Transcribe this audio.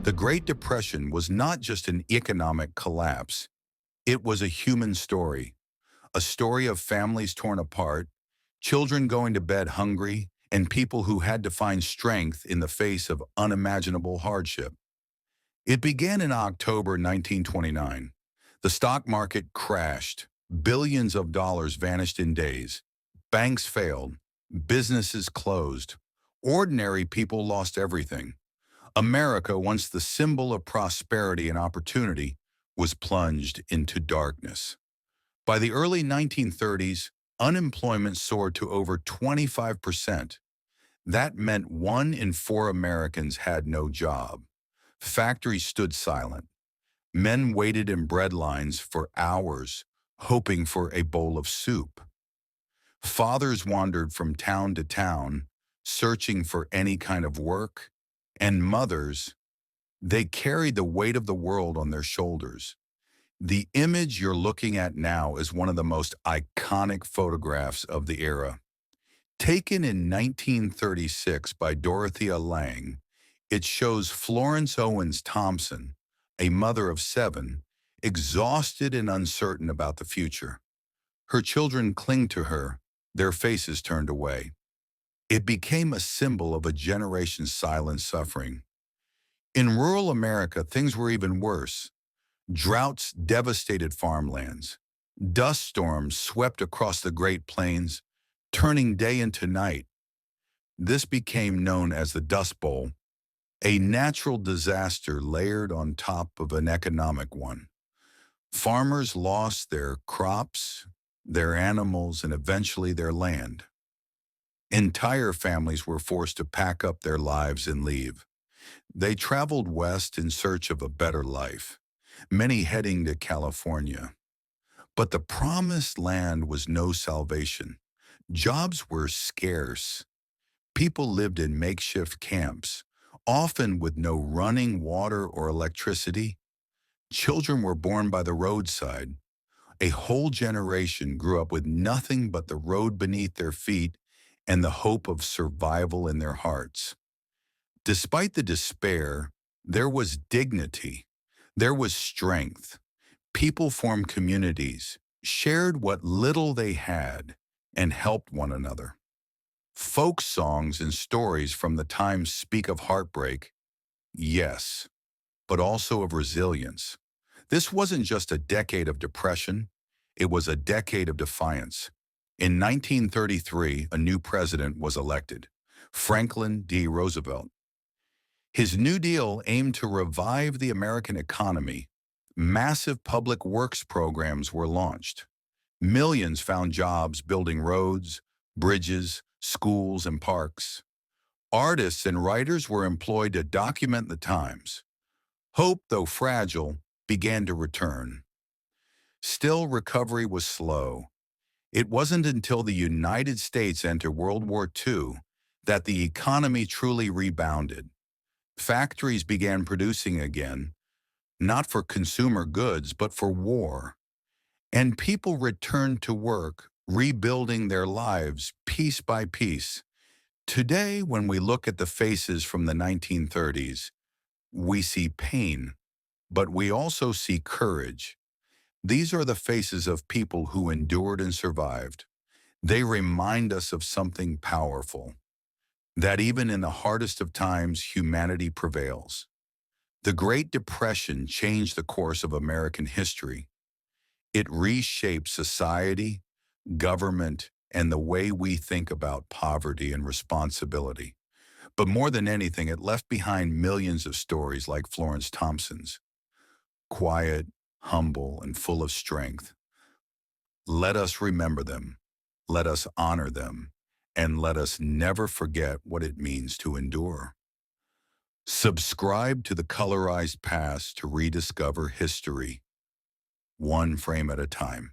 The Great Depression was not just an economic collapse. It was a human story, a story of families torn apart, children going to bed hungry, and people who had to find strength in the face of unimaginable hardship. It began in October 1929. The stock market crashed. Billions of dollars vanished in days. Banks failed. Businesses closed. Ordinary people lost everything. America, once the symbol of prosperity and opportunity, was plunged into darkness. By the early 1930s, unemployment soared to over 25%. That meant 1 in 4 Americans had no job. Factories stood silent. Men waited in bread lines for hours, hoping for a bowl of soup. Fathers wandered from town to town, searching for any kind of work. And mothers, they carried the weight of the world on their shoulders. The image you're looking at now is one of the most iconic photographs of the era. Taken in 1936 by Dorothea Lange, it shows Florence Owens Thompson, a mother of 7, exhausted and uncertain about the future. Her children cling to her, their faces turned away. It became a symbol of a generation's silent suffering. In rural America, things were even worse. Droughts devastated farmlands. Dust storms swept across the Great Plains, turning day into night. This became known as the Dust Bowl, a natural disaster layered on top of an economic one. Farmers lost their crops, their animals, and eventually their land. Entire families were forced to pack up their lives and leave. They traveled west in search of a better life, many heading to California. But the promised land was no salvation. Jobs were scarce. People lived in makeshift camps, often with no running water or electricity. Children were born by the roadside. A whole generation grew up with nothing but the road beneath their feet and the hope of survival in their hearts. Despite the despair, there was dignity. There was strength. People formed communities, shared what little they had, and helped one another. Folk songs and stories from the time speak of heartbreak, yes, but also of resilience. This wasn't just a decade of depression, it was a decade of defiance. In 1933, a new president was elected, Franklin D. Roosevelt. His New Deal aimed to revive the American economy. Massive public works programs were launched. Millions found jobs building roads, bridges, schools, and parks. Artists and writers were employed to document the times. Hope, though fragile, began to return. Still, recovery was slow. It wasn't until the United States entered World War II that the economy truly rebounded. Factories began producing again, not for consumer goods, but for war. And people returned to work, rebuilding their lives piece by piece. Today, when we look at the faces from the 1930s, we see pain, but we also see courage. These are the faces of people who endured and survived. They remind us of something powerful, that even in the hardest of times, humanity prevails. The Great Depression changed the course of American history. It reshaped society, government, and the way we think about poverty and responsibility. But more than anything, it left behind millions of stories like Florence Thompson's, quiet, humble, and full of strength. Let us remember them, let us honor them, and let us never forget what it means to endure. Subscribe to the Colorized Past to rediscover history, one frame at a time.